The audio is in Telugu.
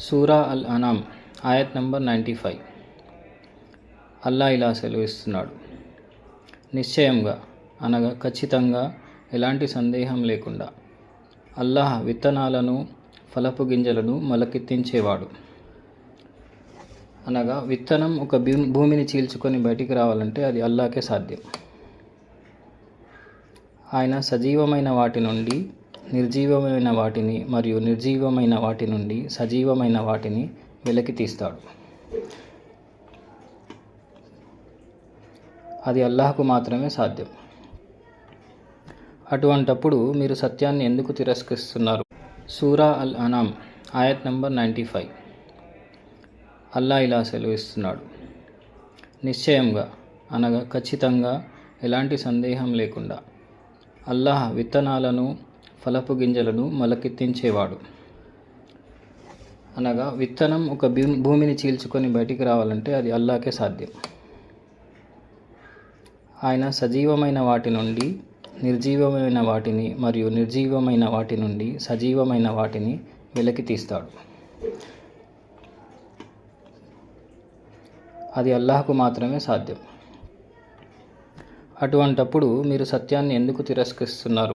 సూరా అల్ అనామ్ ఆయత్ నంబర్ 95. అల్లా ఇలా సెలవిస్తున్నాడు, నిశ్చయంగా అనగా ఖచ్చితంగా, ఎలాంటి సందేహం లేకుండా అల్లాహ్ విత్తనాలను, ఫలపు గింజలను మొలకెత్తించేవాడు. అనగా విత్తనం ఒక భూమిని చీల్చుకొని బయటికి రావాలంటే అది అల్లాహకే సాధ్యం. ఆయన సజీవమైన వాటి నుండి నిర్జీవమైన వాటిని మరియు నిర్జీవమైన వాటి నుండి సజీవమైన వాటిని వెలికి తీస్తాడు. అది అల్లాహకు మాత్రమే సాధ్యం. అటువంటప్పుడు మీరు సత్యాన్ని ఎందుకు తిరస్కరిస్తున్నారు? సూరా అల్ అనామ్ ఆయత్ నంబర్ 95. అల్లా ఇలా సెలవిస్తున్నాడు, నిశ్చయంగా అనగా ఖచ్చితంగా, ఎలాంటి సందేహం లేకుండా అల్లాహ్ విత్తనాలను, ఫలపు గింజలను మొలకెత్తించేవాడు. అనగా విత్తనం ఒక భూమిని చీల్చుకొని బయటికి రావాలంటే అది అల్లాహకే సాధ్యం. ఆయన సజీవమైన వాటి నుండి నిర్జీవమైన వాటిని మరియు నిర్జీవమైన వాటి నుండి సజీవమైన వాటిని వెలికి తీస్తాడు. అది అల్లాహకు మాత్రమే సాధ్యం. అటువంటప్పుడు మీరు సత్యాన్ని ఎందుకు తిరస్కరిస్తున్నారు?